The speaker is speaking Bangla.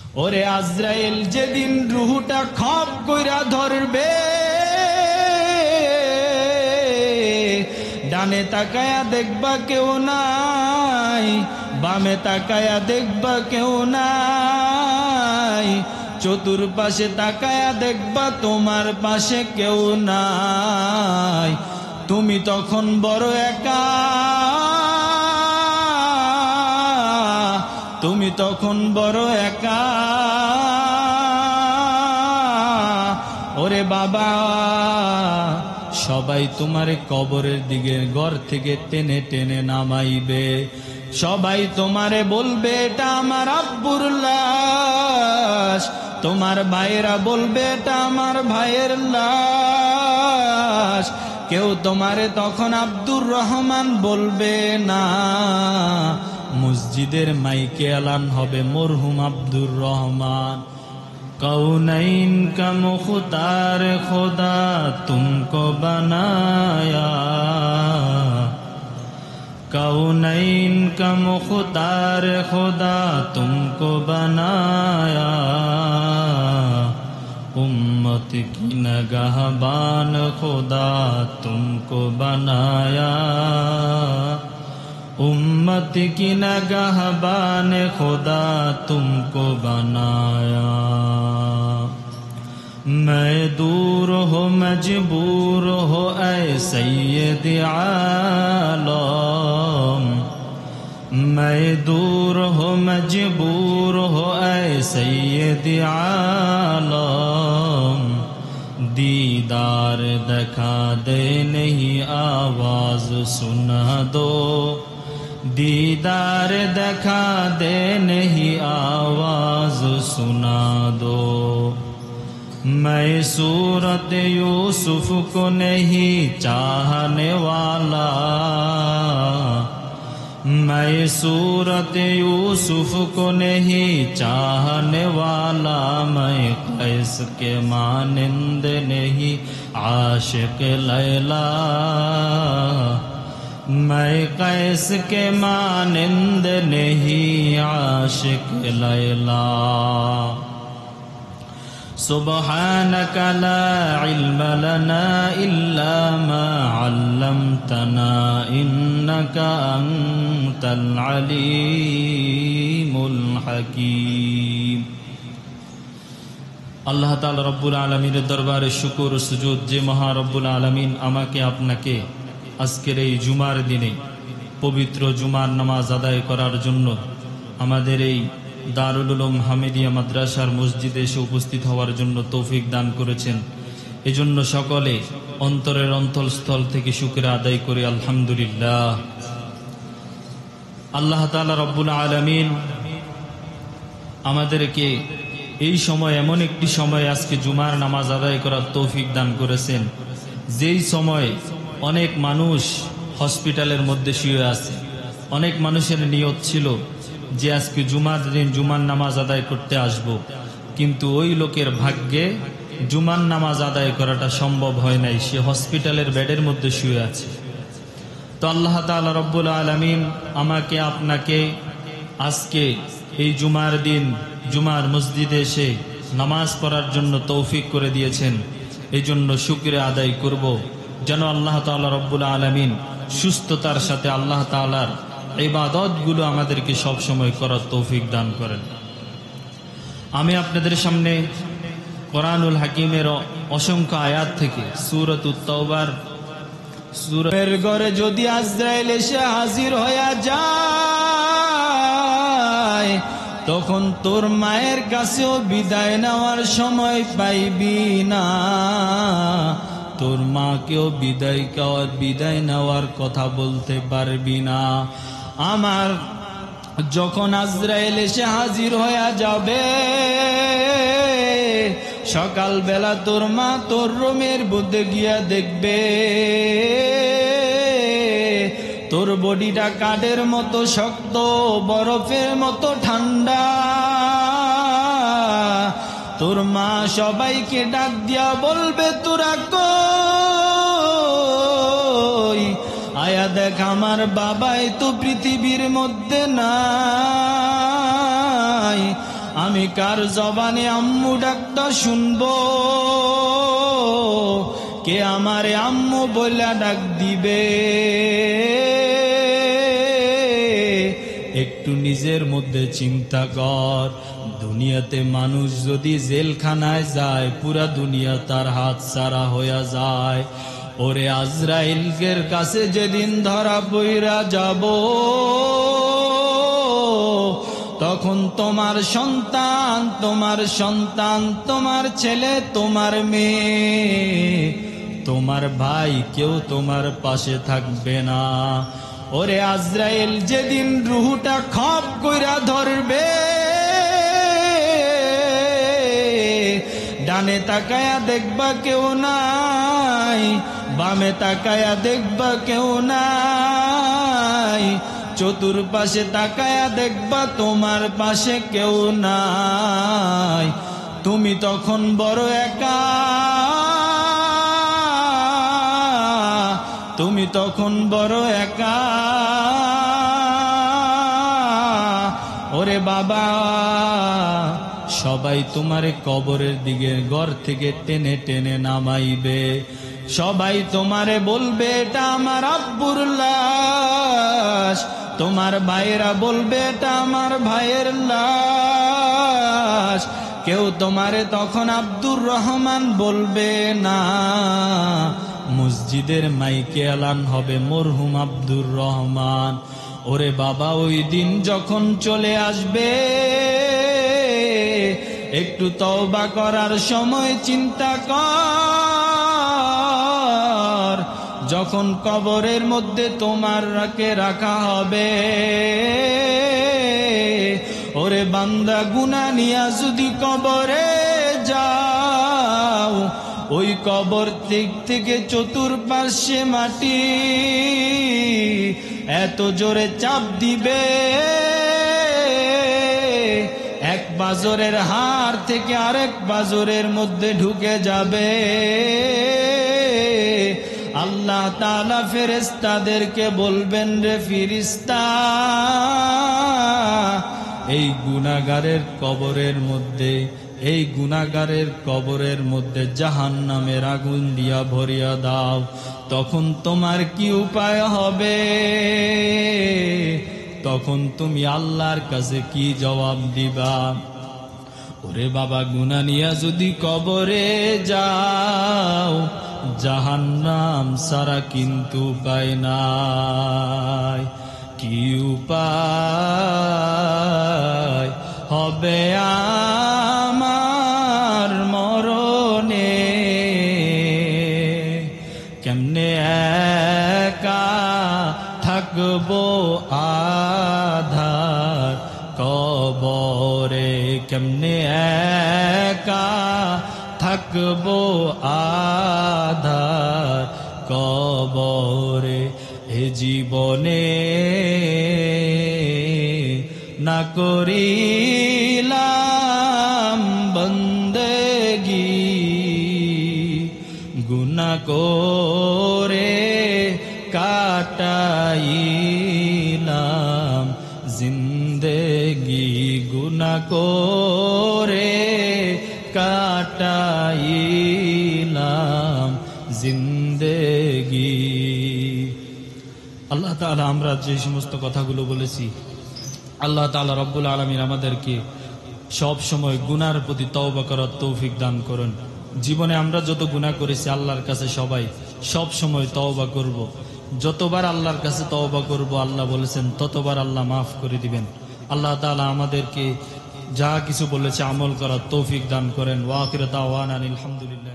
ওরে আজরাইল যেদিন রুহুটা খপ কইরা ধরবে, ডানে তাকায়া দেখবা কেউ নাই, বামে তাকায়া দেখবা কেউ নাই, চতুর্পাশে তাকায়া দেখবা তোমার পাশে কেউ নাই। তুমি তখন বড় একা, তুমি তখন বড় একা। ওরে বাবা, সবাই তোমারে কবরের দিকে ঘর থেকে টেনে টেনে নামাইবে। সবাই তোমারে বলবে এটা আমার আব্বুর লাশ, তোমার ভাইয়েরা বলবে এটা আমার ভাইয়ের লাশ। কেউ তোমারে তখন আব্দুর রহমান বলবে না, মসজিদের মাইকে এলান হবে মরহুম আব্দুর রহমান। कौनैन का मुख्तार खुदा तुमको बनाया, कौनैन का मुख्तार खुदा तुमको बनाया, उम्मत की नगहबान खुदा तुमको बनाया, उम्मत की नगहबान खुदा तुमको बनाया। मैं दूर हो मजबूर हो ऐ सैयद आलम, मैं दूर हो मजबूर हो ऐ सैयद आलम, दीदार दिखा दे नहीं आवाज सुना दो, दीदार दिखा दे नहीं आवाज सुना दो। मैं सूरत यूसुफ को नहीं चाहने वाला, मैं सूरत यूसुफ को नहीं चाहने वाला, मैं कैस के मानिंद नहीं आशिक लैला, मैं कैस के मानिंद नहीं आशिक लैला। सुब्हानक ला इल्म लना इल्ला मा अल्लमतना इन्नका अंतल अलीमुल हकीम। আল্লাহ তাআলা রব্বুল আলামিনের দরবারে শুকর ও সুজুদ যে মহা রব্বুল আলামিন আমাকে আপনাকে আজকের এই জুমার দিনে পবিত্র জুমার নামাজ আদায় করার জন্য আমাদের এই দারুল উলুম হামিদিয়া মাদ্রাসার মসজিদে এসে উপস্থিত হওয়ার জন্য তৌফিক দান করেছেন। এজন্য সকলে অন্তরের অন্তঃস্থল থেকে শুকরিয়া আদায় করি আলহামদুলিল্লাহ। আল্লাহ তাআলা রব্বুল আলামিন আমাদেরকে এই সময় এমন একটি সময় আজকে জুমার নামাজ আদায় করার তৌফিক দান করেছেন, যেই সময় অনেক মানুষ হসপিটালের মধ্যে শুয়ে আছে। অনেক মানুষের নিয়ত ছিল যে আজকে জুমার দিন জুমার নামাজ আদায় করতে আসব, কিন্তু ওই লোকের ভাগ্যে জুমার নামাজ আদায় করাটা সম্ভব হয় নাই, সে হসপিটালের বেডের মধ্যে শুয়ে আছে। তো আল্লাহ তাআলা রব্বুল আলামিন আমাকে আপনাকে আজকে এই জুমার দিন জুমার মসজিদে এসে নামাজ পড়ার জন্য তৌফিক করে দিয়েছেন। এই জন্য শুকরিয়া আদায় করব যেন আল্লাহ তাআলা রব্বুল আলামিন সুস্থতার সাথে আল্লাহ তাআলার ইবাদতগুলো আমাদেরকে সব সময় করার তৌফিক দান করেন। আমি আপনাদের সামনে কোরআনুল হাকিমের অসংখ্য আয়াত থেকে সূরাতুত তাওবার সূরার ঘরে যদি আজরাইল এসে হাজির হয়ে যায়, তখন তোর মায়ের কাছেও বিদায় নেওয়ার সময় পাইবি না, তোর মাকেও বিদায় নেওয়ার কথা বলতে পারবি না। আমার যখন আজরাইল এসে হাজির হয়ে যাবে, সকালবেলা তোর মা তোর রুমের মধ্যে গিয়া দেখবে তোর বডিটা কাঠের মতো শক্ত, বরফের মতো ঠান্ডা। তোর মা সবাইকে ডাক দিয়া বলবে তোরা কই, আয়া দেখ আমার বাবাই তো পৃথিবীর মধ্যে নাই, আমি কার জবানে আম্মু ডাকটা শুনবো, কে আমারে আম্মু বলে ডাক দিবে। একটু নিজের মধ্যে চিন্তা কর, দুনিয়াতে মানুষ যদি জেলখানায় যায় পুরা দুনিয়া তার হাত ছাড়া হয়ে যায়। ওরে আজরাইলের কাছে যেদিন ধরা পইরা যাব, তখন তোমার সন্তান, তোমার ছেলে, তোমার মেয়ে, তোমার ভাই কেউ তোমার পাশে থাকবে না। ওরে আজরাইল যেদিন রুহুটা খপ কইরা ধরবে, ডানে তাকায়া দেখবা কেউ নাই, বামে তাকায়া দেখবা কেউ নাই, চতুর্পাশে তাকায়া দেখবা তোমার পাশে কেউ নাই। তুমি তখন বড় একা, তুমি তখন বড় একা। ওরে বাবা, সবাই তোমারে কবরের দিকে ঘর থেকে টেনে টেনে নামাইবে। সবাই তোমারে বলবে এটা আমার আব্বুর লাশ, তোমার ভাইয়েরা বলবে এটা আমার ভাইয়ের লাশ। কেউ তোমারে তখন আব্দুর রহমান বলবে না, মসজিদের মাইকে এলান হবে মরহুম আব্দুর রহমান। ওরে বাবা, ওই দিন যখন চলে আসবে, একটু তওবা করার সময় চিন্তা কর। যখন কবরের মধ্যে তোমারকে রাখা হবে, ওরে বান্দা গুনাহ নিয়া যদি কবরে যাও, ওই কবর থেকে চতুর্পাশে মাটি এত জোরে চাপ দিবে, এক বাজরের হাড় থেকে আরেক বাজরের মধ্যে ঢুকে যাবে। আল্লাহ তাআলা ফেরেশতাদেরকে বলবেন, রে ফেরেশতা, এই গুনাহগারের কবরের মধ্যে, এই গুনাহগারের কবরের মধ্যে জাহান্নামের আগুন দিয়া ভরিয়া দাও। তখন তোমার কি উপায় হবে? তখন তুমি আল্লাহর কাছে কি জবাব দিবা? ওরে বাবা, গুনাহ নিয়া যদি কবরে যাও, জাহান্নাম সারা কিন্তু উপায় নাই। কি উপায় হবে আমার মরণে? কেমনে একা থাকবো আধার কবরে, কেমনে একা থাকবো আধার কবরে। এ জীবনে না করিলাম বন্দেগি, গুনাহ করে কাটাইলাম জিন্দেগি, গুনাহ করে কাটাইলাম জিন্দেগি। আল্লাহ তাআলা আমরা যে সমস্ত কথাগুলো বলেছি, আল্লাহ তাআলা রব্বুল আলামিন আমাদেরকে সব সময় গুনার প্রতি তওবা করার তৌফিক দান করুন। জীবনে আমরা যত গুনাহ করেছি আল্লাহর কাছে সবাই সব সময় তওবা করব। যতবার আল্লাহর কাছে তওবা করব, আল্লাহ বলেছেন ততবার আল্লাহ মাফ করে দিবেন। আল্লাহ তাআলা আমাদেরকে যা কিছু বলেছে আমল করার তৌফিক দান করেন। ওয়া আখিরু দাওয়ানা আলহামদুলিল্লাহ।